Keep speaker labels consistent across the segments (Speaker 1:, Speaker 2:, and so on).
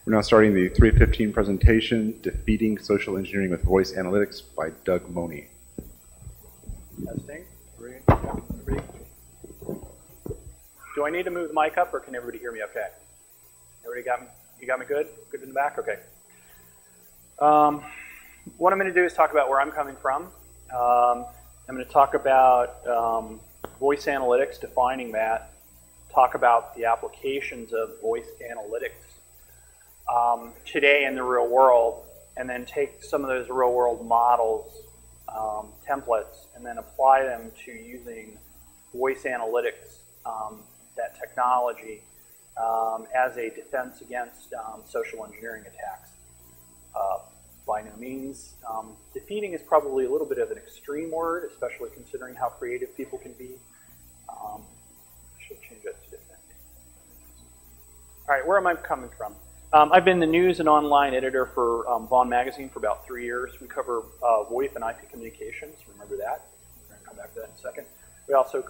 Speaker 1: We're now starting the 315 presentation, Defeating Social Engineering with Voice Analytics by Doug Mohney.
Speaker 2: Testing. Everybody? Do I need to move the mic up, or can everybody hear me okay? Everybody got me? You got me good? Good in the back? Okay. What I'm going to do is talk about where I'm coming from. I'm going to talk about voice analytics, defining that, talk about the applications of voice analytics today in the real world, and then take some of those real world models, templates, and then apply them to using voice analytics, that technology, as a defense against social engineering attacks. By no means. Defeating is probably a little bit of an extreme word, especially considering how creative people can be. I should change that to defend. All right, where am I coming from? I've been the news and online editor for Vaughn Magazine for about 3 years. We cover VoIP and IP communications. Remember that. We're going to come back to that in a second. I also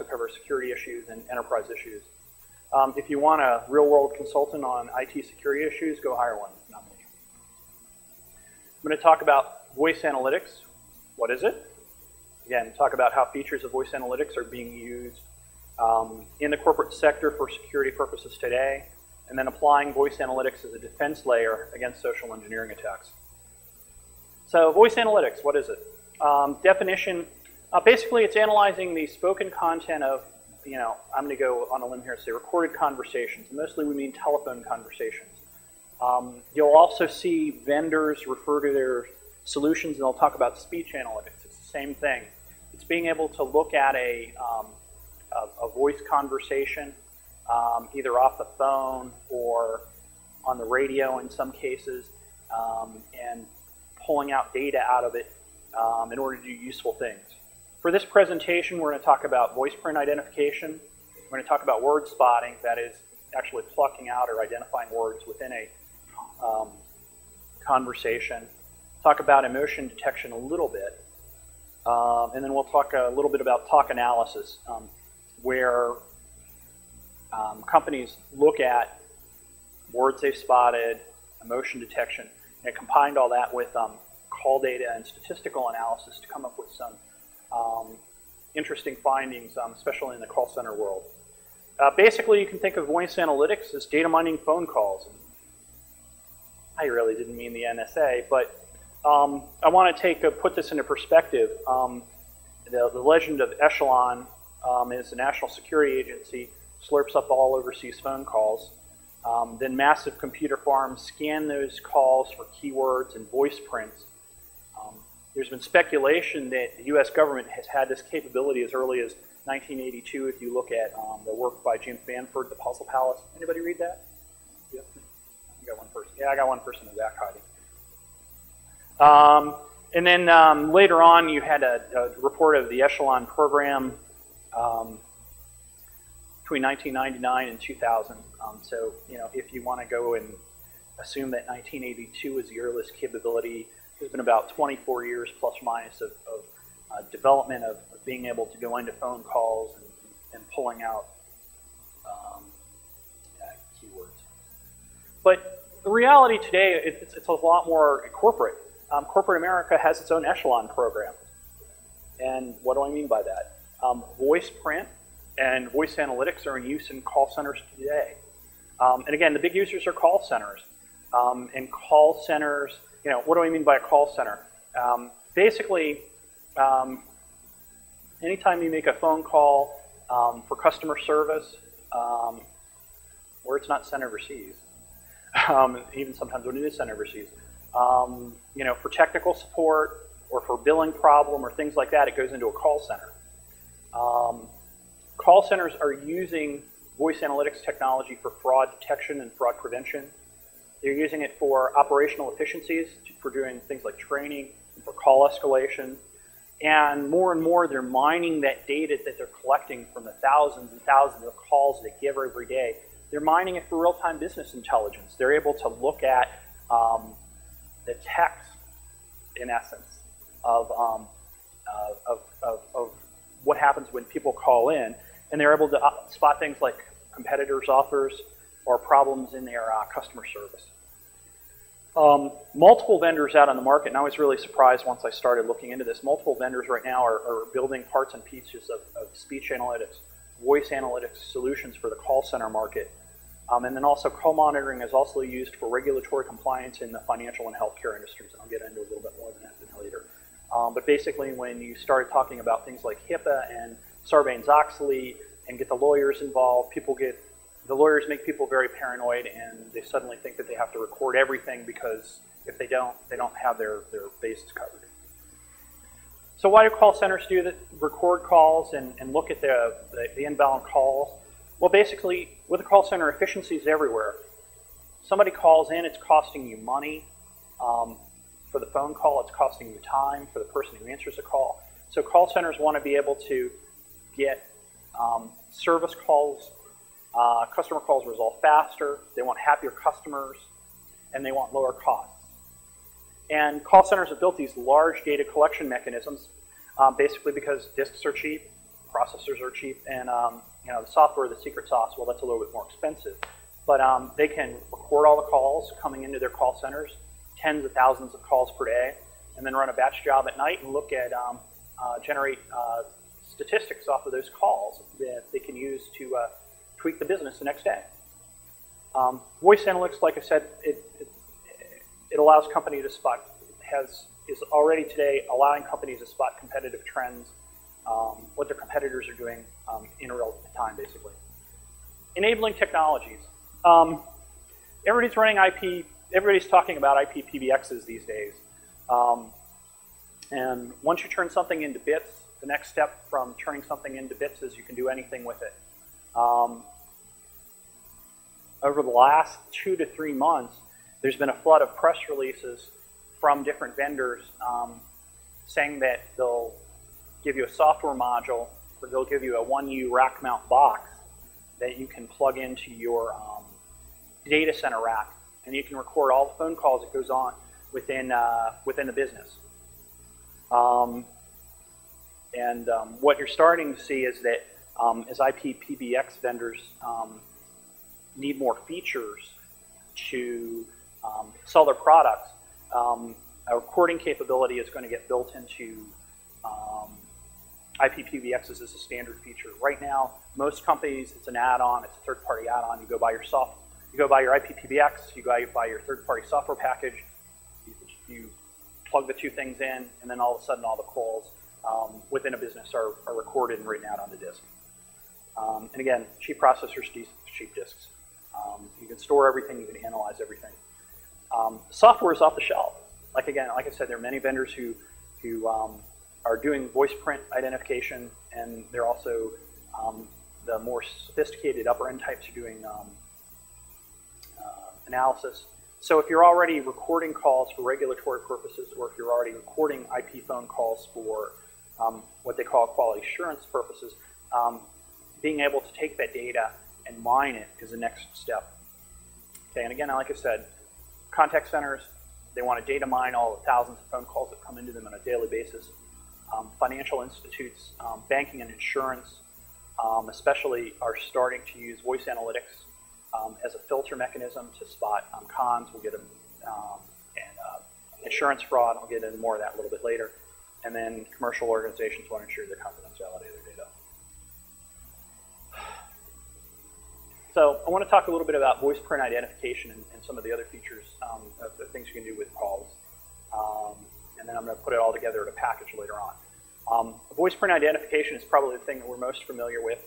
Speaker 2: cover security issues and enterprise issues. If you want a real-world consultant on IT security issues, go hire one, not me. I'm going to talk about voice analytics. What is it? Again, talk about how features of voice analytics are being used in the corporate sector for security purposes today, and then applying voice analytics as a defense layer against social engineering attacks. So voice analytics, what is it? Definition, basically it's analyzing the spoken content of, I'm going to go on a limb here and say recorded conversations. Mostly we mean telephone conversations. You'll also see vendors refer to their solutions, and they'll talk about speech analytics. It's the same thing. It's being able to look at a voice conversation, either off the phone or on the radio in some cases, and pulling out data out of it in order to do useful things. For this presentation, we're going to talk about voice print identification. We're going to talk about word spotting, that is actually plucking out or identifying words within a conversation. Talk about emotion detection a little bit, and then we'll talk a little bit about talk analysis, where companies look at words they've spotted, emotion detection, and combined all that with call data and statistical analysis to come up with some interesting findings, especially in the call center world. Basically, you can think of voice analytics as data mining phone calls. I really didn't mean the NSA, but I want to put this into perspective. The legend of Echelon is a national security agency, slurps up all overseas phone calls. Then massive computer farms scan those calls for keywords and voice prints. There's been speculation that the U.S. government has had this capability as early as 1982. If you look at the work by James Banford, The Puzzle Palace. Anybody read that? Yep. I got one person. Yeah, I got one person in the back hiding. And then later on, you had a report of the Echelon program between 1999 and 2000. So, if you want to go and assume that 1982 is the earliest capability, there's been about 24 years plus or minus of development of being able to go into phone calls and pulling out keywords. But the reality today, it's a lot more corporate. Corporate America has its own Echelon program. And what do I mean by that? Voice print and voice analytics are in use in call centers today. And again, the big users are call centers. And call centers, what do I mean by a call center? Basically, anytime you make a phone call for customer service, where it's not sent overseas, even sometimes when it is sent overseas, for technical support or for billing problem or things like that, it goes into a call center. Call centers are using voice analytics technology for fraud detection and fraud prevention. They're using it for operational efficiencies, for doing things like training, for call escalation. And more, they're mining that data that they're collecting from the thousands and thousands of calls they give every day. They're mining it for real-time business intelligence. They're able to look at the text, in essence, of what happens when people call in, and they're able to spot things like competitors' offers, or problems in their customer service. Multiple vendors out on the market, and I was really surprised once I started looking into this. Multiple vendors right now are building parts and pieces of speech analytics, voice analytics solutions for the call center market. And then also call monitoring is also used for regulatory compliance in the financial and healthcare industries. And I'll get into a little bit more than that later. But basically, when you start talking about things like HIPAA and Sarbanes-Oxley and get the lawyers involved, the lawyers make people very paranoid, and they suddenly think that they have to record everything, because if they don't have their bases covered. So why do call centers do that? Record calls and look at the inbound calls? Well, basically, with a call center, efficiency is everywhere. Somebody calls in, it's costing you money. For the phone call, it's costing you time for the person who answers the call. So call centers want to be able to get service calls, customer calls resolved faster. They want happier customers, and they want lower costs. And call centers have built these large data collection mechanisms, basically because disks are cheap, processors are cheap, and the software, the secret sauce, well, that's a little bit more expensive. But they can record all the calls coming into their call centers, tens of thousands of calls per day, and then run a batch job at night and look at, generate statistics off of those calls that they can use to tweak the business the next day. Voice analytics, like I said, it allows companies to spot, is already today allowing companies to spot competitive trends, what their competitors are doing in real time, basically. Enabling technologies. Everybody's running IP, everybody's talking about IP PBXs these days. And once you turn something into bits, the next step from turning something into bits is you can do anything with it. Over the last 2 to 3 months, there's been a flood of press releases from different vendors saying that they'll give you a software module, or they'll give you a 1U rack mount box that you can plug into your data center rack, and you can record all the phone calls that goes on within the business. What you're starting to see is that as IP PBX vendors need more features to sell their products, a recording capability is going to get built into IP PBXs as a standard feature. Right now, most companies, it's an add-on, it's a third-party add-on. You go buy your IP PBX, you go buy your third-party software package, you plug the two things in, and then all of a sudden all the calls within a business are recorded and written out on the disk. And again, cheap processors, cheap disks. You can store everything, you can analyze everything. Software is off the shelf. Like I said, there are many vendors who are doing voice print identification, and they're also the more sophisticated upper end types are doing analysis. So if you're already recording calls for regulatory purposes, or if you're already recording IP phone calls for what they call quality assurance purposes, being able to take that data and mine it is the next step. Okay, and again, like I said, contact centers, they want to data mine all the thousands of phone calls that come into them on a daily basis. Financial institutes, banking and insurance, especially, are starting to use voice analytics as a filter mechanism to spot cons. We'll get them, and insurance fraud. I'll get into more of that a little bit later. And then commercial organizations want to ensure the confidentiality of their data. So I want to talk a little bit about voice print identification and some of the other features of the things you can do with calls. And then I'm going to put it all together in a package later on. Voice print identification is probably the thing that we're most familiar with.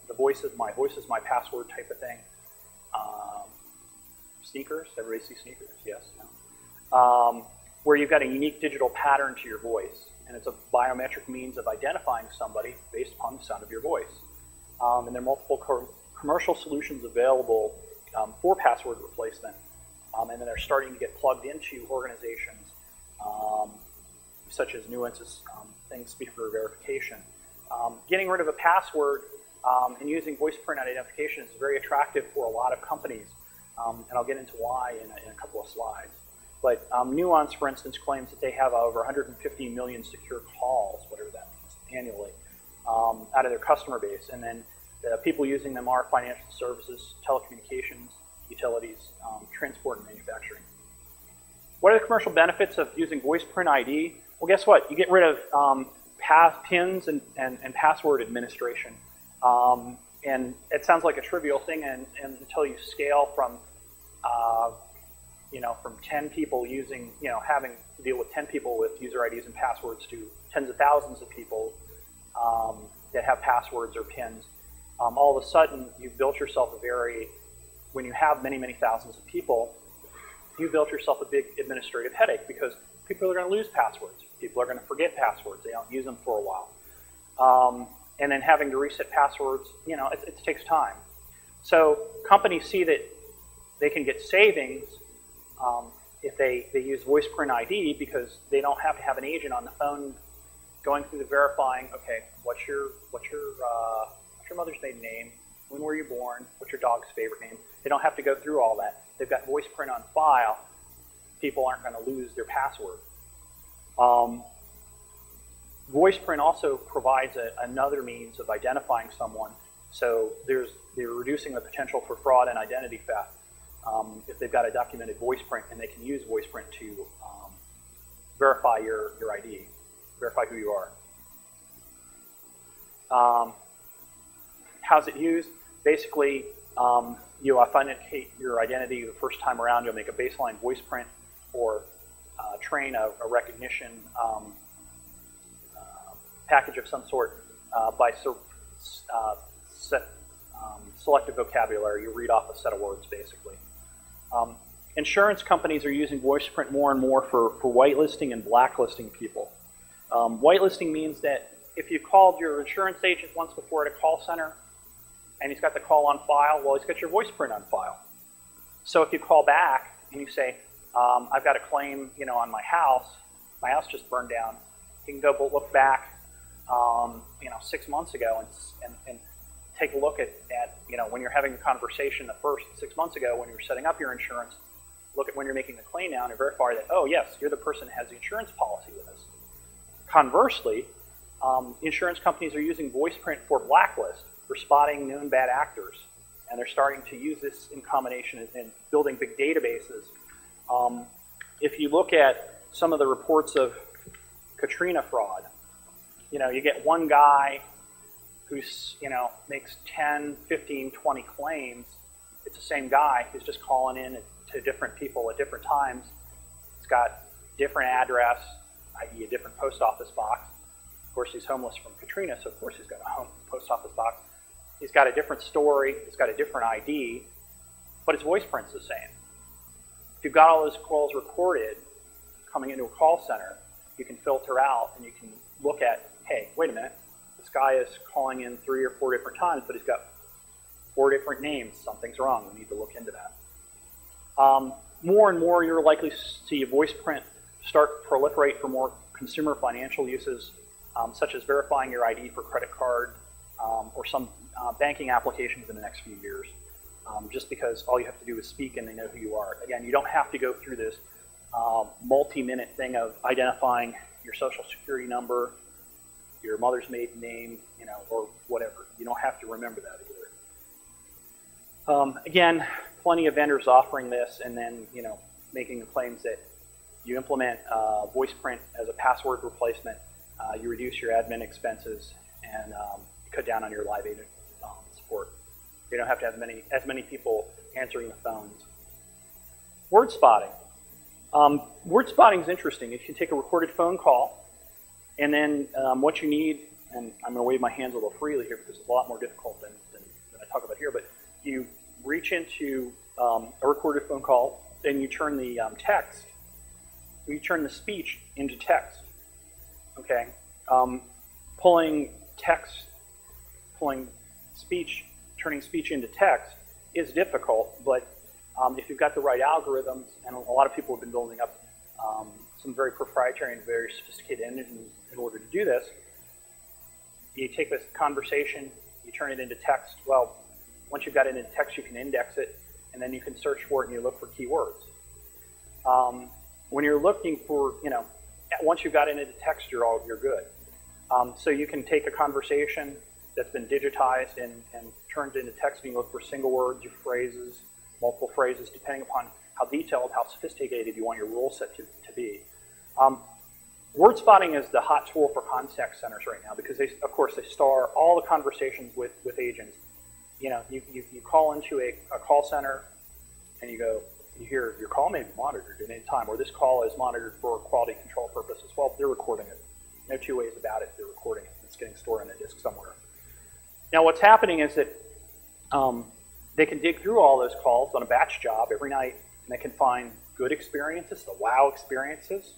Speaker 2: The voice is my password type of thing. Sneakers, everybody see sneakers? Yes. No. Where you've got a unique digital pattern to your voice, and it's a biometric means of identifying somebody based upon the sound of your voice. And there are multiple commercial solutions available for password replacement, and then they're starting to get plugged into organizations such as Nuance's things speak for verification. Getting rid of a password and using voice print identification is very attractive for a lot of companies, and I'll get into why in a couple of slides. But Nuance, for instance, claims that they have over 150 million secure calls, whatever that means, annually, out of their customer base, and then The people using them are financial services, telecommunications, utilities, transport, and manufacturing. What are the commercial benefits of using voice print ID? Well, guess what? You get rid of pins and password administration. And it sounds like a trivial thing until you scale from, from 10 people using, having to deal with 10 people with user IDs and passwords to tens of thousands of people that have passwords or pins. All of a sudden, you've built yourself when you have many, many thousands of people, you've built yourself a big administrative headache because people are going to lose passwords. People are going to forget passwords. They don't use them for a while. And then having to reset passwords, it takes time. So companies see that they can get savings if they use voice print ID because they don't have to have an agent on the phone going through the verifying, okay, what's your mother's maiden name? When were you born? What's your dog's favorite name? They don't have to go through all that. They've got voice print on file. People aren't going to lose their password. Voice print also provides another means of identifying someone. So they're reducing the potential for fraud and identity theft if they've got a documented voice print, and they can use voice print to verify your ID, verify who you are. How's it used? Basically, you authenticate your identity the first time around. You'll make a baseline voice print or train a recognition package of some sort by selective vocabulary. You read off a set of words, basically. Insurance companies are using voice print more and more for whitelisting and blacklisting people. Whitelisting means that if you called your insurance agent once before at a call center and he's got the call on file, well, he's got your voice print on file. So if you call back and you say, I've got a claim, on my house just burned down, you can go look back 6 months ago and take a look at when you're having a conversation the first 6 months ago when you were setting up your insurance, look at when you're making the claim now and verify that, oh yes, you're the person that has the insurance policy with us. Conversely, insurance companies are using voice print for blacklist, for spotting known bad actors. And they're starting to use this in combination in building big databases. If you look at some of the reports of Katrina fraud, you get one guy who's, makes 10, 15, 20 claims. It's the same guy who's just calling in to different people at different times. It's got different address, i.e. a different post office box. Of course, he's homeless from Katrina, so of course he's got a post office box. He's got a different story, he's got a different ID, but his voice print's the same. If you've got all those calls recorded coming into a call center, you can filter out and you can look at, hey, wait a minute, this guy is calling in 3 or 4 different times, but he's got 4 different names. Something's wrong. We need to look into that. More and more, you're likely to see a voice print start to proliferate for more consumer financial uses, such as verifying your ID for credit card or some banking applications in the next few years, just because all you have to do is speak and they know who you are. Again, you don't have to go through this multi-minute thing of identifying your social security number, your mother's maiden name, or whatever. You don't have to remember that either. Again, plenty of vendors offering this, and then making the claims that you implement voice print as a password replacement, you reduce your admin expenses, and cut down on your live agent support. You don't have to have as many people answering the phones. Word spotting. Word spotting is interesting. You can take a recorded phone call, and then what you need, and I'm going to wave my hands a little freely here because it's a lot more difficult than I talk about here, but you reach into a recorded phone call, then you turn the text, you turn the speech into text. Okay, pulling speech, turning speech into text is difficult, but if you've got the right algorithms, and a lot of people have been building up some very proprietary and very sophisticated engines in order to do this, you take this conversation, you turn it into text. Well, once you've got it into text, you can index it, and then you can search for it and you look for keywords. When you're looking for, once you've got it into text, you're good. So you can take a conversation, that's been digitized and turned into text. You can look for single words or phrases, multiple phrases, depending upon how detailed, how sophisticated you want your rule set to be. Word spotting is the hot tool for contact centers right now because, of course, they store all the conversations with agents. You know, you call into a call center and you hear your call may be monitored at any time, or this call is monitored for quality control purposes. Well, they're recording it. No two ways about it. They're recording it. It's getting stored on a disk somewhere. Now, what's happening is that they can dig through all those calls on a batch job every night, and they can find good experiences, the wow experiences.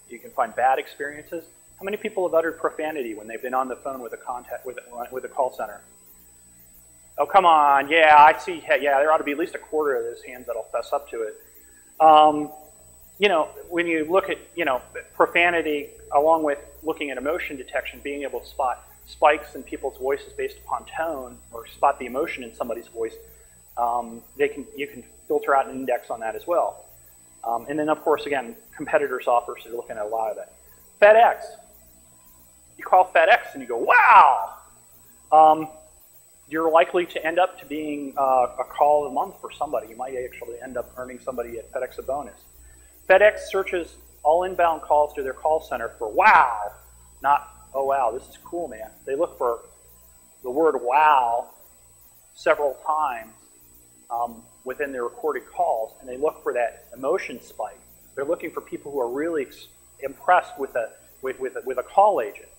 Speaker 2: You can find bad experiences. How many people have uttered profanity when they've been on the phone with a call center? Oh, come on. Yeah, I see. Yeah, there ought to be at least a quarter of those hands that'll fess up to it. You know, when you look at, you know, profanity along with looking at emotion detection, being able to spot spikes in people's voices based upon tone or spot the emotion in somebody's voice, you can filter out an index on that as well. And then, of course, again, competitors' offers, so you're looking at a lot of that. FedEx. You call FedEx and you go, wow! You're likely to end up to being a call of the month for somebody. You might actually end up earning somebody at FedEx a bonus. FedEx searches all inbound calls to their call center for wow, not, oh wow, this is cool, man. They look for the word wow several times within their recorded calls, and they look for that emotion spike. They're looking for people who are really impressed with a call agent.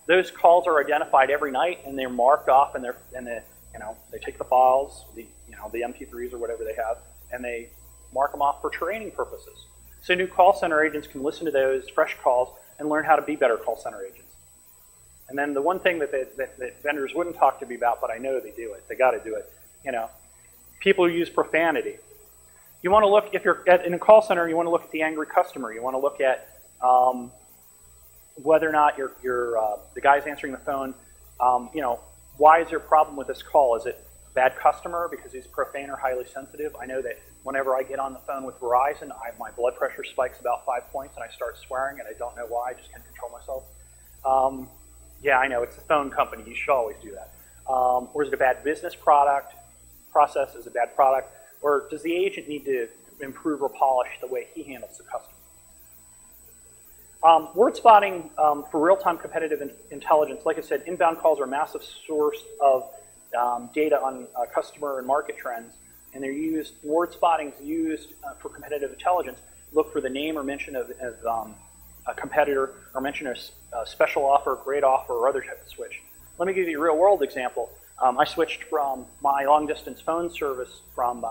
Speaker 2: Those calls are identified every night, and they're marked off, and they take the files, the MP3s or whatever they have, and they mark them off for training purposes. So new call center agents can listen to those fresh calls and learn how to be better call center agents. And then the one thing that vendors wouldn't talk to me about, but I know they do it. They got to do it. You know, people who use profanity. You want to look, if you're in a call center, you want to look at the angry customer. You want to look at whether or not the guy's answering the phone. You know, why is there a problem with this call? Is it a bad customer because he's profane or highly sensitive? I know that whenever I get on the phone with Verizon, my blood pressure spikes about 5 points and I start swearing and I don't know why. I just can't control myself. Yeah, I know, it's a phone company. You should always do that. Or is it a bad business process? Is it a bad product? Or does the agent need to improve or polish the way he handles the customer? Word spotting for real-time competitive intelligence. Like I said, inbound calls are a massive source of data on customer and market trends, and they're used. Word spotting is used for competitive intelligence. Look for the name or mention of a competitor, or mention a special offer, great offer, or other type of switch. Let me give you a real-world example. I switched from my long-distance phone service from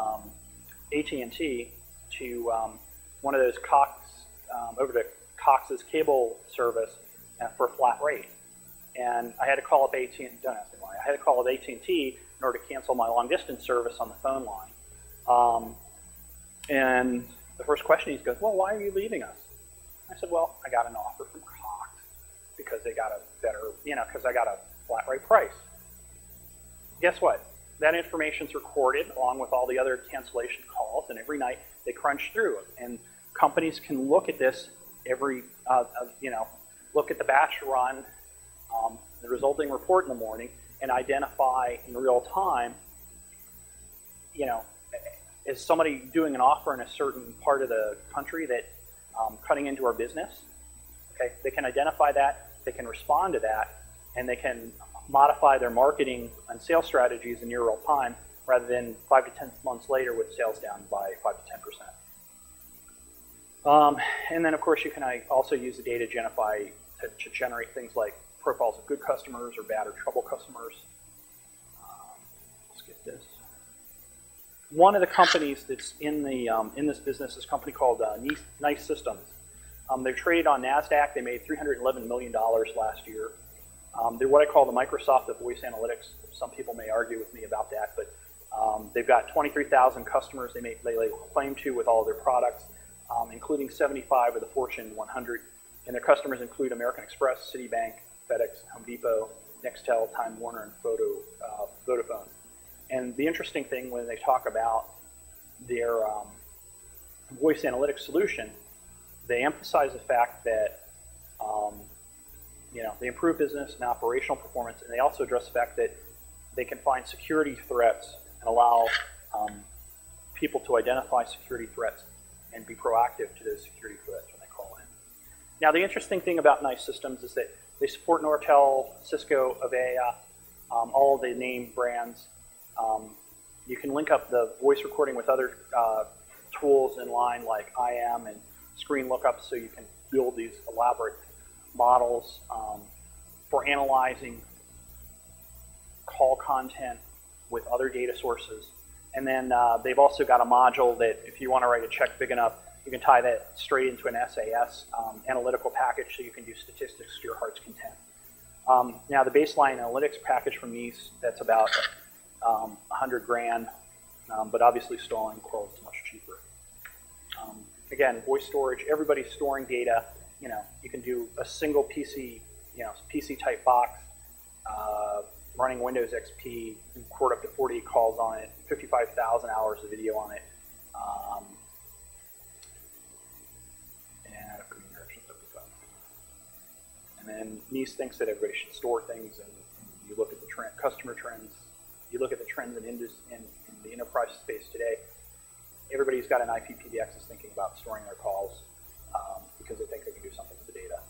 Speaker 2: AT&T to one of those over to Cox's cable service for a flat rate. And I had to call up AT&T, don't ask me why. I had to call up AT&T in order to cancel my long-distance service on the phone line. And the first question he goes, well, why are you leaving us? I said, well, I got an offer from Cox because they got a better, because I got a flat rate price. Guess what? That information's recorded along with all the other cancellation calls, and every night they crunch through it. And companies can look at this look at the batch run, the resulting report in the morning, and identify in real time, is somebody doing an offer in a certain part of the country that cutting into our business? Okay, they can identify that, they can respond to that, and they can modify their marketing and sales strategies in near real time rather than 5 to 10 months later with sales down by 5 to 10%. And then, of course, you can also use the data to generate things like profiles of good customers or bad or trouble customers. Let's get this. One of the companies that's in this business is a company called Nice Systems. They're traded on NASDAQ. They made $311 million last year. They're what I call the Microsoft of voice analytics. Some people may argue with me about that, but they've got 23,000 customers they lay claim to with all of their products, including 75 of the Fortune 100. And their customers include American Express, Citibank, FedEx, Home Depot, Nextel, Time Warner, and Vodafone. And the interesting thing when they talk about their voice analytics solution, they emphasize the fact that they improve business and operational performance, and they also address the fact that they can find security threats and allow people to identify security threats and be proactive to those security threats when they call in. Now, the interesting thing about NICE systems is that they support Nortel, Cisco, Avaya, all of the name brands. You can link up the voice recording with other tools in line like IM and screen lookup, so you can build these elaborate models for analyzing call content with other data sources. And then they've also got a module that if you want to write a check big enough, you can tie that straight into an SAS analytical package, so you can do statistics to your heart's content. Now, the baseline analytics package from NICE, that's about 100 grand, but obviously stalling Coral is much cheaper. Again, voice storage, everybody's storing data. You can do a single PC, PC type box, running Windows XP, record up to 48 calls on it, 55,000 hours of video on it. And then NICE thinks that everybody should store things, and you look at the customer trends, you look at the trends in the enterprise space today, everybody's got an IP PBX is thinking about storing their calls because they think they can do something with the data.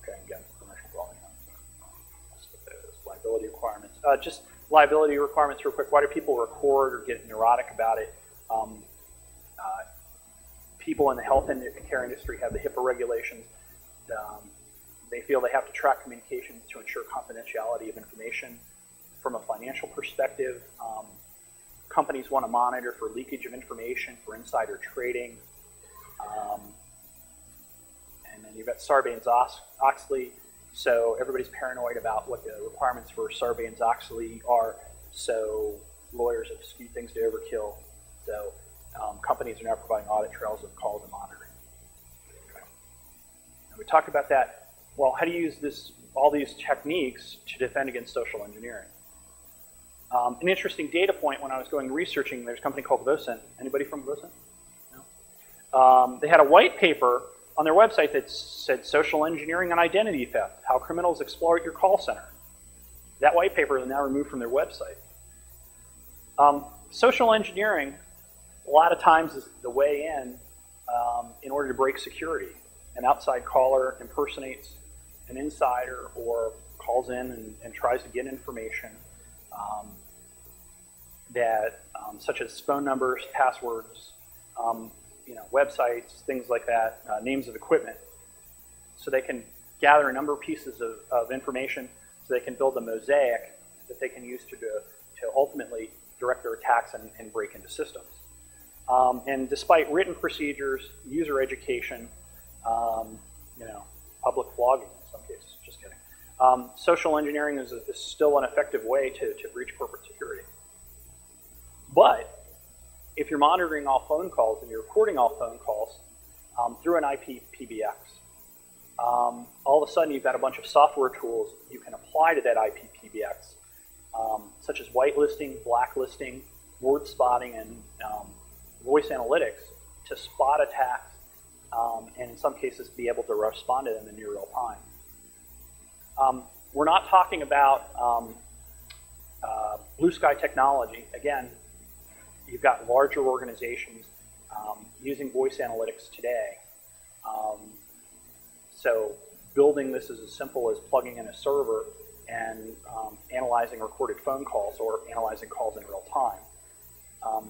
Speaker 2: Okay, again, commercial volume. Liability requirements. Just liability requirements real quick. Why do people record or get neurotic about it? People in the health and care industry have the HIPAA regulations. They feel they have to track communications to ensure confidentiality of information. From a financial perspective, companies want to monitor for leakage of information, for insider trading. And then you've got Sarbanes-Oxley. So everybody's paranoid about what the requirements for Sarbanes-Oxley are. So lawyers have skewed things to overkill. So companies are now providing audit trails of calls and monitoring. Okay. And we talked about that. Well, how do you use all these techniques to defend against social engineering? An interesting data point when I was going researching, there's a company called Vocent. Anybody from Vocent? No? They had a white paper on their website that said social engineering and identity theft, how criminals exploit your call center. That white paper is now removed from their website. Social engineering, a lot of times, is the way in order to break security. An outside caller impersonates an insider or calls in and tries to get information such as phone numbers, passwords, websites, things like that, names of equipment. So they can gather a number of pieces of information so they can build a mosaic that they can use to ultimately direct their attacks and break into systems. And despite written procedures, user education, public flogging in some cases, just kidding. Social engineering is still an effective way to breach corporate security. But if you're monitoring all phone calls and you're recording all phone calls through an IP PBX, all of a sudden you've got a bunch of software tools you can apply to that IP PBX, such as whitelisting, blacklisting, word spotting, and voice analytics to spot attacks and in some cases be able to respond to them in near real time. We're not talking about blue sky technology. Again, you've got larger organizations using voice analytics today. So building this is as simple as plugging in a server and analyzing recorded phone calls or analyzing calls in real time.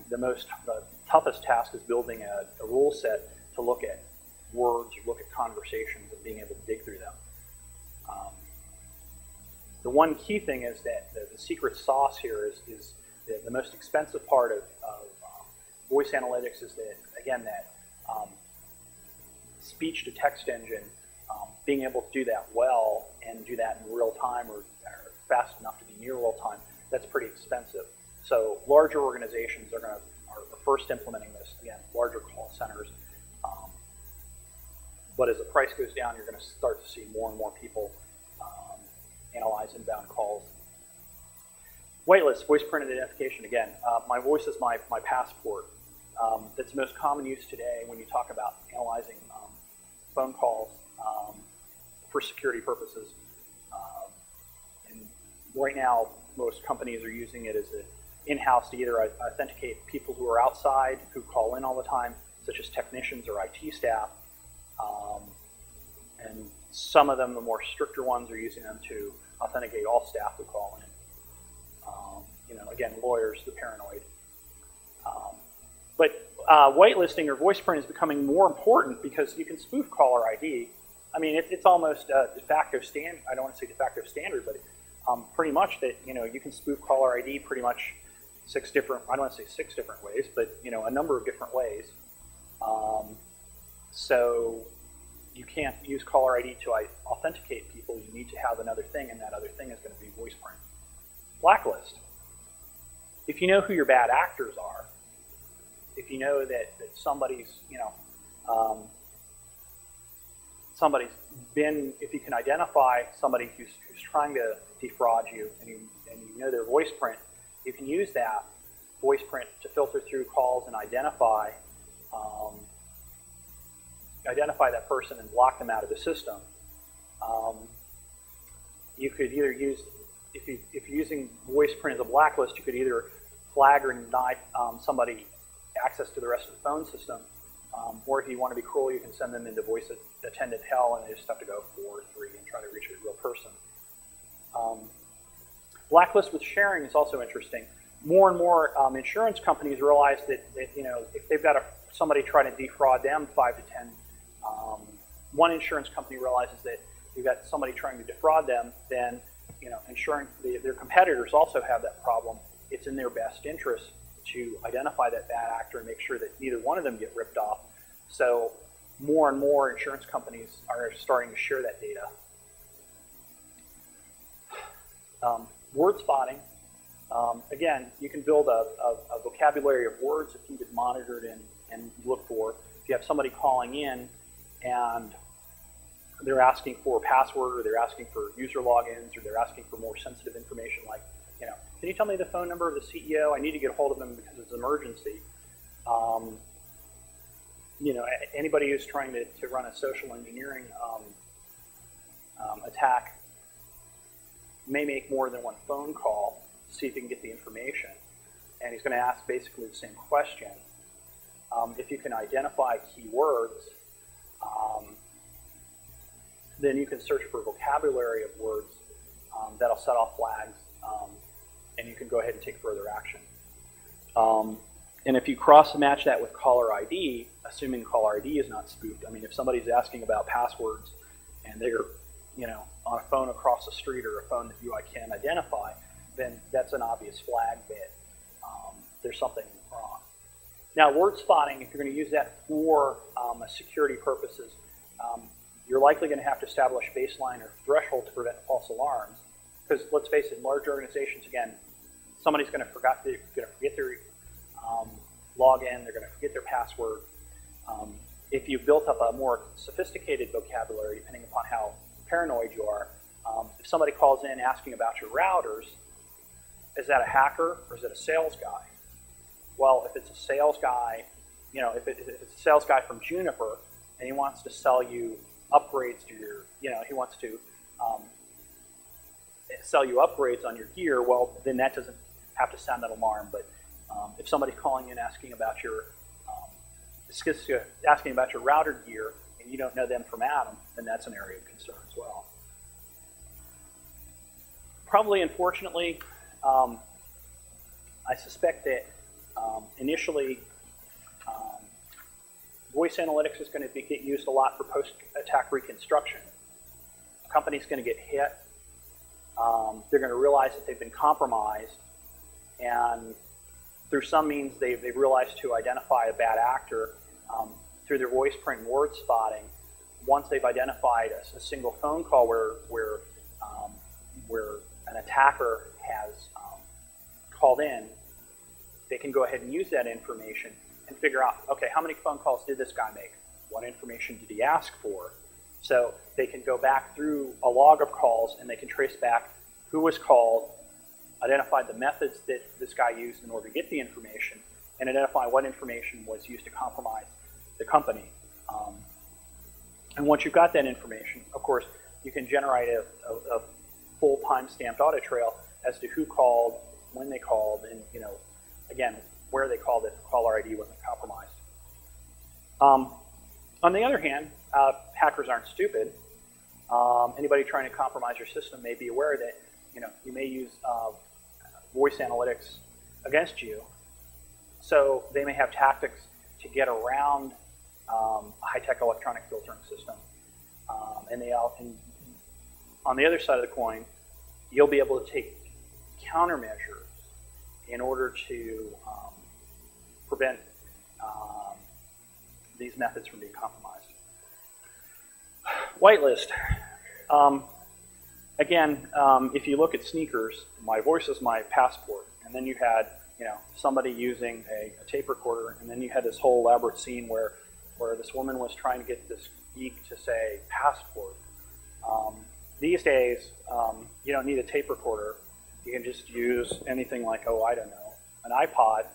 Speaker 2: The toughest task is building a rule set to look at words, look at conversations, and being able to dig through them. The one key thing is that the secret sauce here is the most expensive part of voice analytics is that, again, that speech-to-text engine, being able to do that well and do that in real time or fast enough to be near real time, that's pretty expensive. So larger organizations are first implementing this, again, larger call centers. But as the price goes down, you're going to start to see more and more people analyze inbound calls. Whitelist, voice printed identification. Again, my voice is my passport. That's the most common use today when you talk about analyzing phone calls for security purposes. And right now, most companies are using it as an in-house to either authenticate people who are outside, who call in all the time, such as technicians or IT staff. And some of them, the more stricter ones, are using them to authenticate all staff who call in. Again, lawyers, the paranoid. But whitelisting or voice print is becoming more important because you can spoof caller ID. I mean, it's almost de facto standard. I don't want to say de facto standard, but pretty much that you can spoof caller ID pretty much 6 different. I don't want to say 6 different ways, but a number of different ways. So you can't use caller ID to authenticate people. You need to have another thing, and that other thing is going to be voice print. Blacklist. If you know who your bad actors are, if you know that somebody's, somebody's been, if you can identify somebody who's trying to defraud you, and you know their voice print, you can use that voice print to filter through calls and identify that person and block them out of the system. You could either use, if you're using voice print as a blacklist, you could either flag or deny somebody access to the rest of the phone system, or if you want to be cruel, you can send them into voice attendant hell, and they just have to go 4 or 3 and try to reach a real person. Blacklist with sharing is also interesting. More and more insurance companies realize that if they've got somebody trying to defraud them 5 to 10, one insurance company realizes that you've got somebody trying to defraud them, then their competitors also have that problem. It's in their best interest to identify that bad actor and make sure that neither one of them get ripped off. So more and more insurance companies are starting to share that data. Word spotting. Again, you can build a vocabulary of words that can get monitored and look for. If you have somebody calling in and they're asking for a password, or they're asking for user logins, or they're asking for more sensitive information like, can you tell me the phone number of the CEO? I need to get a hold of them because it's an emergency. Anybody who's trying to run a social engineering attack may make more than one phone call to see if he can get the information. And he's going to ask basically the same question. If you can identify keywords, then you can search for a vocabulary of words that'll set off flags, and you can go ahead and take further action. And if you cross-match that with caller ID, assuming caller ID is not spoofed, I mean, if somebody's asking about passwords and they're, on a phone across the street or a phone that I can't identify, then that's an obvious flag that there's something wrong. Now, word spotting, if you're going to use that for security purposes, you're likely going to have to establish baseline or threshold to prevent false alarms. Because let's face it, large organizations, again, somebody's going to forget their login, they're going to forget their password. If you've built up a more sophisticated vocabulary, depending upon how paranoid you are, if somebody calls in asking about your routers, is that a hacker or is it a sales guy? Well, if it's a sales guy, if it's a sales guy from Juniper and he wants to sell you upgrades to your, he wants to sell you upgrades on your gear, well, then that doesn't have to sound an alarm. But if somebody's calling in asking about your router gear and you don't know them from Adam, then that's an area of concern as well. Probably, unfortunately, I suspect that initially voice analytics is going to get used a lot for post-attack reconstruction. A company's going to get hit. They're going to realize that they've been compromised, and through some means they've realized to identify a bad actor through their voice print and word spotting. Once they've identified a single phone call where an attacker has called in, they can go ahead and use that information and figure out, okay, how many phone calls did this guy make? What information did he ask for? So they can go back through a log of calls and they can trace back who was called, identify the methods that this guy used in order to get the information, and identify what information was used to compromise the company. And once you've got that information, of course, you can generate a full time-stamped audit trail as to who called, when they called, and again, where they called if the caller ID wasn't compromised. On the other hand, hackers aren't stupid. Anybody trying to compromise your system may be aware that you may use voice analytics against you. So they may have tactics to get around a high-tech electronic filtering system. And on the other side of the coin, you'll be able to take countermeasures in order to prevent these methods from being compromised. Whitelist. Again, if you look at sneakers, my voice is my passport, and then you had somebody using a tape recorder, and then you had this whole elaborate scene where this woman was trying to get this geek to say passport. These days, you don't need a tape recorder. You can just use anything like, I don't know, an iPod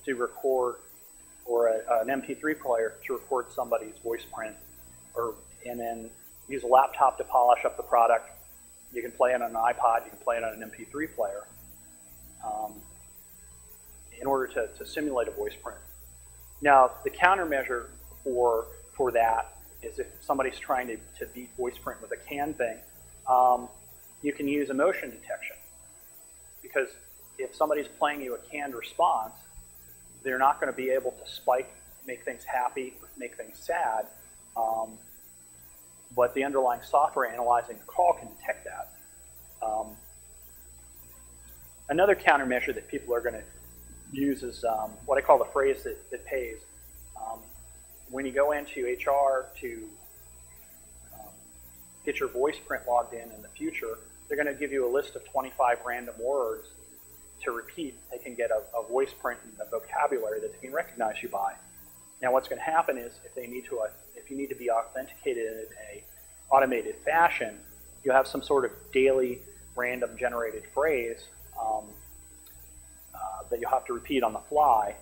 Speaker 2: to record, or an MP3 player to record somebody's voice print, and then use a laptop to polish up the product. You can play it on an iPod, you can play it on an MP3 player in order to simulate a voice print. Now, the countermeasure for that is if somebody's trying to beat voice print with a CAN thing, you can use emotion detection. Because if somebody's playing you a canned response, they're not going to be able to spike, make things happy, make things sad, but the underlying software analyzing the call can detect that. Another countermeasure that people are going to use is what I call the phrase that pays. When you go into HR to get your voice print logged in the future, they're going to give you a list of 25 random words to repeat. They can get a voice print and a vocabulary that they can recognize you by. Now, what's going to happen is if you need to be authenticated in an automated fashion, you'll have some sort of daily random generated phrase that you'll have to repeat on the fly,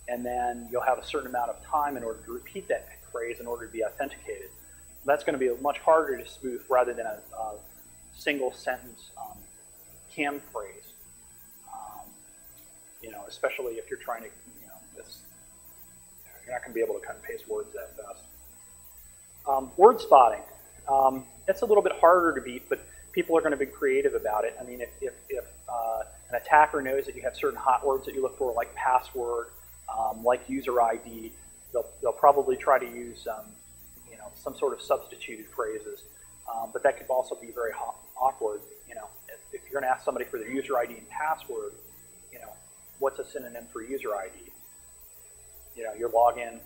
Speaker 2: and then you'll have a certain amount of time in order to repeat that phrase in order to be authenticated. That's going to be much harder to spoof rather than a single sentence CAM phrase. Especially if you're trying to, you're not going to be able to cut and paste words that fast. Word spotting. It's a little bit harder to beat, but people are going to be creative about it. I mean, if an attacker knows that you have certain hot words that you look for, like password, like user ID, they'll probably try to use some sort of substituted phrases. But that could also be very awkward. If you're going to ask somebody for their user ID and password, what's a synonym for user ID? Your login.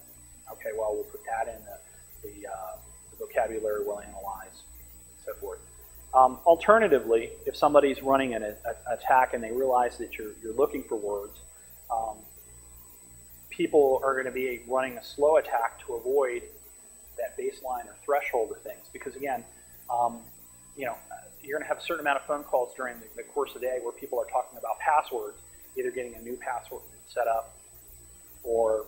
Speaker 2: Okay, well, we'll put that in the vocabulary we'll analyze, and so forth. Alternatively, if somebody's running an attack and they realize that you're looking for words, people are going to be running a slow attack to avoid that baseline or threshold of things. Because again, you're going to have a certain amount of phone calls during the course of the day where people are talking about passwords, either getting a new password set up, or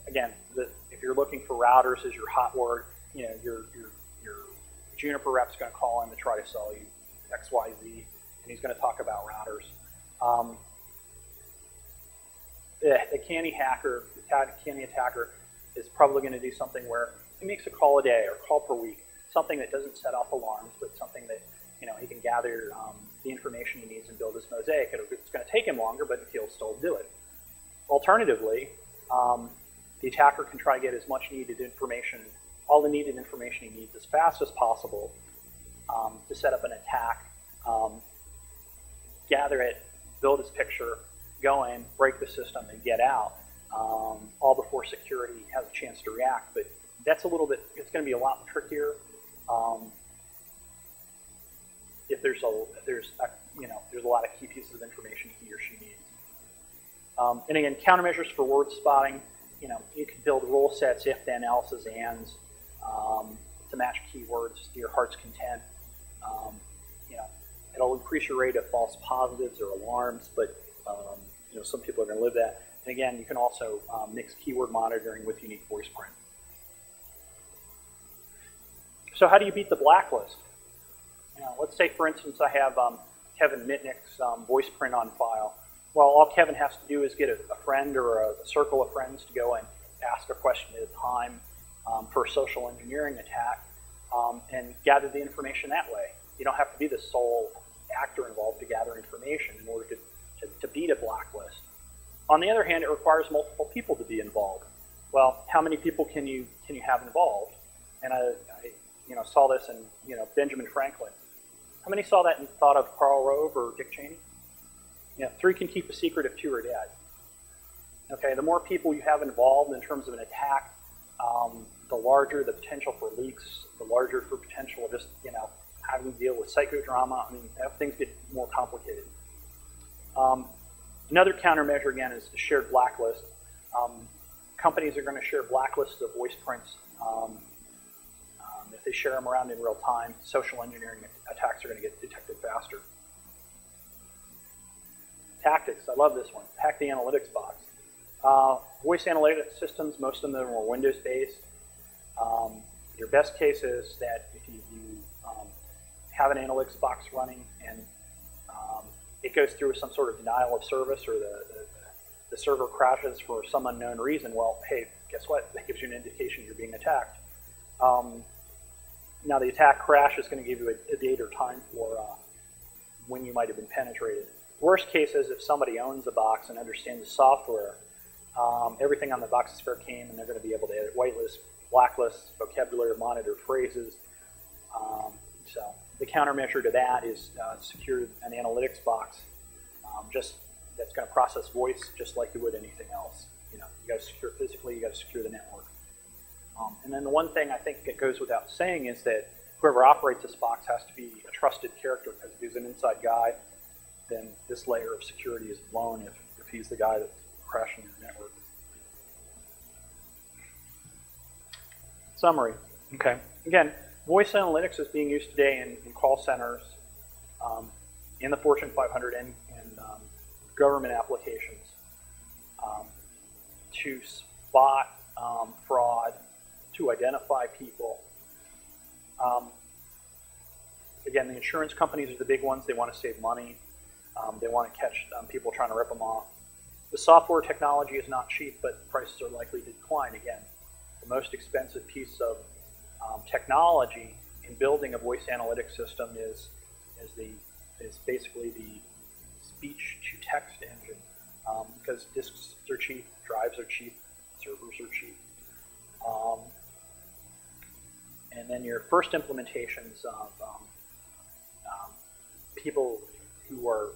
Speaker 2: again, if you're looking for routers as your hot word, your Juniper rep's going to call in to try to sell you XYZ, and he's going to talk about routers. The canny attacker is probably going to do something where he makes a call a day or a call per week, something that doesn't set off alarms, but something that he can gather the information he needs and build his mosaic. It's going to take him longer, but he'll still do it. Alternatively, the attacker can try to get as much needed information, all the needed information he needs as fast as possible to set up an attack, gather it, build his picture, go in, break the system, and get out, all before security has a chance to react. But that's it's going to be a lot trickier if there's a lot of key pieces of information he or she needs. And again, countermeasures for word spotting. You can build rule sets, if, then, else's, ands, to match keywords to your heart's content. It'll increase your rate of false positives or alarms, but some people are going to live that. And again, you can also mix keyword monitoring with unique voice print. So how do you beat the blacklist? Let's say, for instance, I have Kevin Mitnick's voice print on file. Well, all Kevin has to do is get a friend or a circle of friends to go and ask a question at a time for a social engineering attack and gather the information that way. You don't have to be the sole actor involved to gather information in order to beat a blacklist. On the other hand, it requires multiple people to be involved. Well, how many people can you have involved? And I saw this in Benjamin Franklin. How many saw that and thought of Karl Rove or Dick Cheney? 3 can keep a secret if 2 are dead. Okay, the more people you have involved in terms of an attack, the larger the potential for leaks, the larger the potential of just having to deal with psychodrama. I mean, things get more complicated. Another countermeasure again is the shared blacklist. Companies are going to share blacklists of voice prints. If they share them around in real time, social engineering attacks are going to get detected faster. Tactics, I love this one. Hack the analytics box. Voice analytics systems, most of them are Windows-based. Your best case is that if you have an analytics box running and it goes through some sort of denial of service or the server crashes for some unknown reason, well, hey, guess what? That gives you an indication you're being attacked. Now, the attack crash is going to give you a date or time for when you might have been penetrated. Worst case is if somebody owns the box and understands the software, everything on the box is fair game, and they're going to be able to edit whitelist, blacklist, vocabulary, monitor phrases. So the countermeasure to that is secure an analytics box that's going to process voice just like you would anything else. You got to secure physically, you got to secure the network. And then the one thing I think that goes without saying is that whoever operates this box has to be a trusted character, because if he's an inside guy, then this layer of security is blown if he's the guy that's crashing your network. Summary. Okay. Again, voice analytics is being used today in call centers, in the Fortune 500 and government applications to spot fraud, to identify people. Again, the insurance companies are the big ones. They want to save money. They want to catch people trying to rip them off. The software technology is not cheap, but prices are likely to decline. Again, the most expensive piece of technology in building a voice analytics system is basically the speech-to-text engine, because disks are cheap, drives are cheap, servers are cheap. And then your first implementations of people who are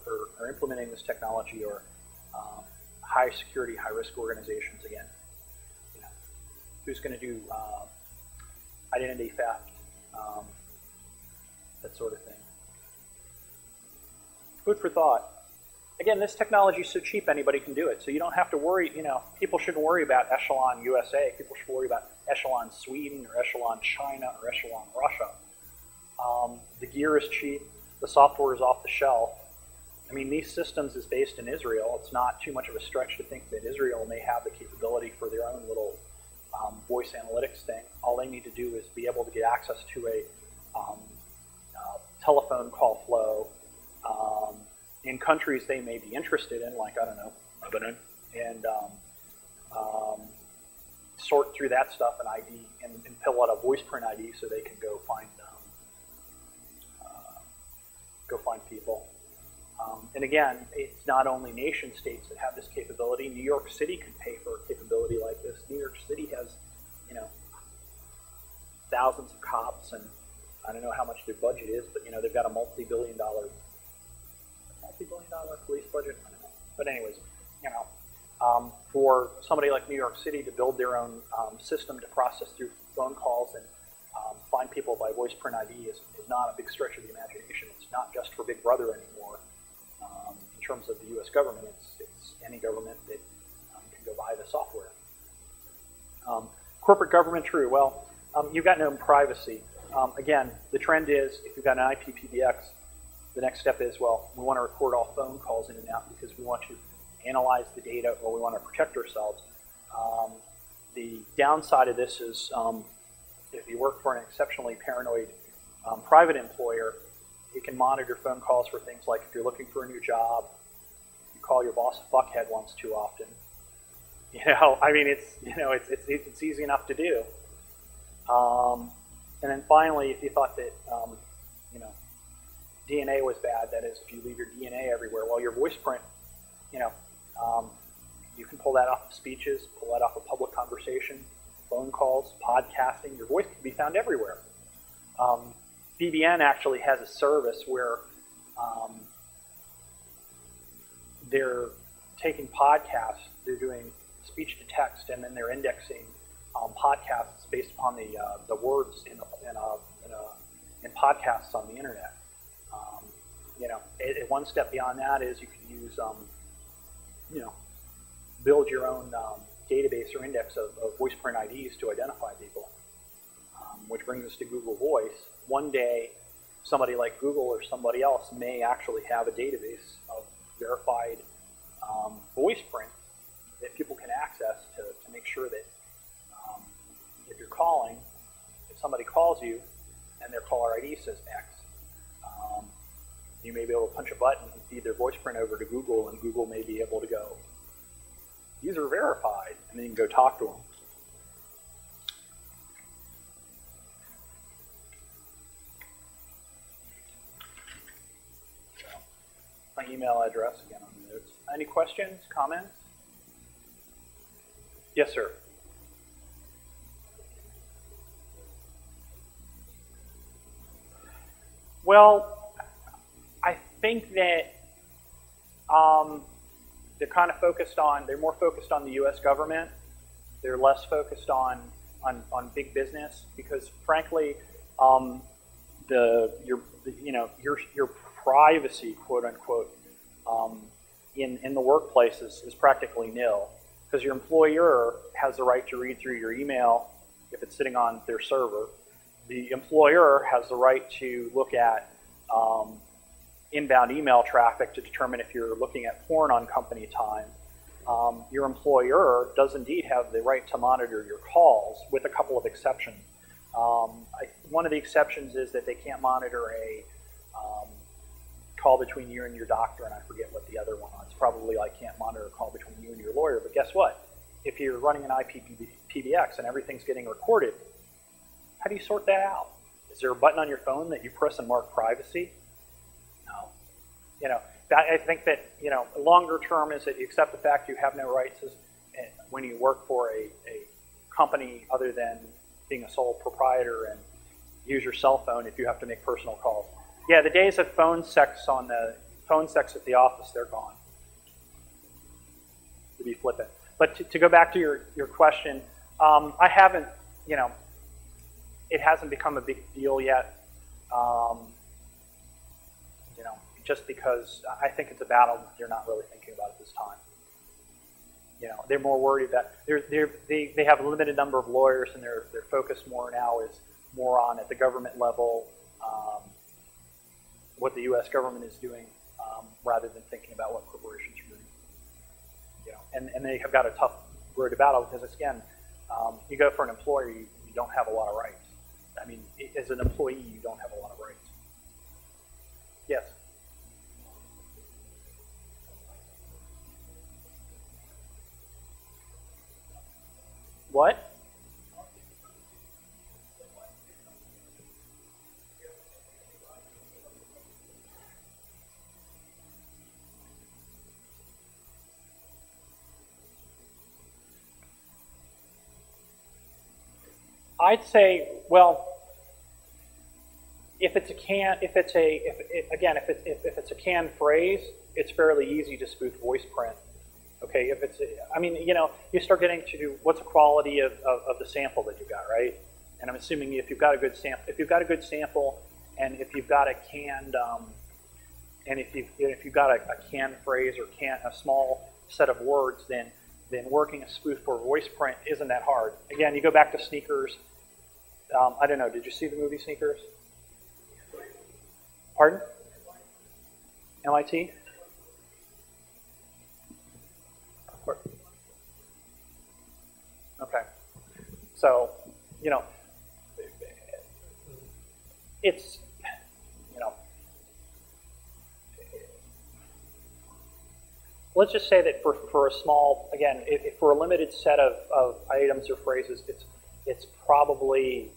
Speaker 2: implementing this technology are high security, high risk organizations. Again, who's going to do identity theft, that sort of thing. Food for thought. Again, this technology is so cheap anybody can do it, so you don't have to worry. People shouldn't worry about Echelon USA. People should worry about Echelon Sweden or Echelon China or Echelon Russia. The gear is cheap. The software is off the shelf. I mean, these systems is based in Israel. It's not too much of a stretch to think that Israel may have the capability for their own little voice analytics thing. All they need to do is be able to get access to a telephone call flow in countries they may be interested in, like, I don't know, Lebanon, and sort through that stuff and ID and fill out a voice print ID so they can go find people. And again, it's not only nation states that have this capability. New York City could pay for a capability like this. New York City has, thousands of cops, and I don't know how much their budget is, but they've got a multi-billion dollar police budget. I don't know. But anyways, for somebody like New York City to build their own system to process through phone calls and find people by voice print ID is not a big stretch of the imagination. It's not just for Big Brother anymore. In terms of the U.S. government, it's any government that can go buy the software. Corporate government, true. Well, you've got no privacy. Again, the trend is if you've got an IP-PBX, the next step is, well, we want to record all phone calls in and out because we want to analyze the data or we want to protect ourselves. The downside of this is if you work for an exceptionally paranoid private employer, you can monitor phone calls for things like if you're looking for a new job, you call your boss a fuckhead once too often. I mean, it's easy enough to do. And then finally, if you thought that, DNA was bad, that is, if you leave your DNA everywhere, well, your voice print, you can pull that off of speeches, pull that off of public conversation, phone calls, podcasting. Your voice can be found everywhere. BBN actually has a service where they're taking podcasts, they're doing speech to text, and then they're indexing podcasts based upon the words in podcasts on the internet. One step beyond that is you can use, build your own database or index of voice print IDs to identify people, which brings us to Google Voice. One day, somebody like Google or somebody else may actually have a database of verified voice print that people can access to make sure that if you're calling, if somebody calls you and their caller ID says X, you may be able to punch a button and feed their voice print over to Google, and Google may be able to go, user verified, and then you can go talk to them. So, my email address again on the notes. Any questions, comments? Yes, sir. Well, I think that they're kind of focused on, they're more focused on the U.S. government. They're less focused on big business because, frankly, your privacy, quote unquote, in the workplace is practically nil because your employer has the right to read through your email if it's sitting on their server. The employer has the right to look at inbound email traffic to determine if you're looking at porn on company time. Your employer does indeed have the right to monitor your calls with a couple of exceptions. One of the exceptions is that they can't monitor a call between you and your doctor, and I forget what the other one is. It's probably like can't monitor a call between you and your lawyer, but guess what? If you're running an IPPBX and everything's getting recorded, how do you sort that out? Is there a button on your phone that you press and mark privacy? No. I think that, longer term is that you accept the fact you have no rights when you work for a company other than being a sole proprietor and use your cell phone if you have to make personal calls. Yeah, the days of phone sex at the office, they're gone. To be flippant. But to go back to your question, I haven't, it hasn't become a big deal yet. Just because I think it's a battle that they're not really thinking about at this time. They're more worried that they have a limited number of lawyers, and their focus more now is more on at the government level what the U.S. government is doing, rather than thinking about what corporations are doing. And they have got a tough road to battle because, again, you go for an employer, you don't have a lot of rights. I mean, as an employee, you don't have a lot of rights. Yes. What? I'd say, well, if it's a canned phrase, it's fairly easy to spoof voice print. Okay, you start getting to what's the quality of the sample that you got, right? And I'm assuming if you've got a good sample, and if you've got a canned, and if you've got a canned phrase or a small set of words, then working a spoof for voice print isn't that hard. Again, you go back to Sneakers. I don't know. Did you see the movie Sneakers? Pardon? MIT? Okay. So, it's, you know, let's just say that for a small, again, if for a limited set of items or phrases, it's probably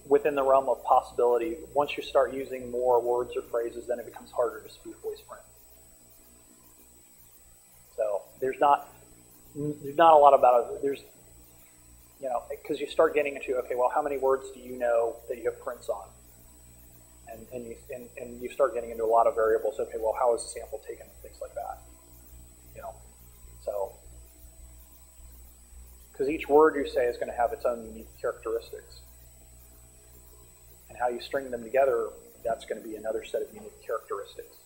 Speaker 2: within the realm of possibility. Once you start using more words or phrases, then it becomes harder to spoof voice print. So there's not a lot about it. There's, you know, because you start getting into, okay, well, how many words do you know that you have prints on? And you start getting into a lot of variables. Okay, well, how is the sample taken and things like that? You know, so because each word you say is going to have its own unique characteristics. And how you string them together, that's going to be another set of unique characteristics.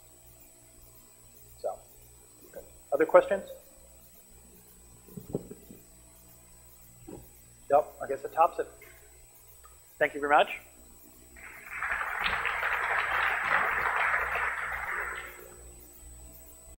Speaker 2: So, okay. Other questions? Yep, I guess that tops it. Thank you very much.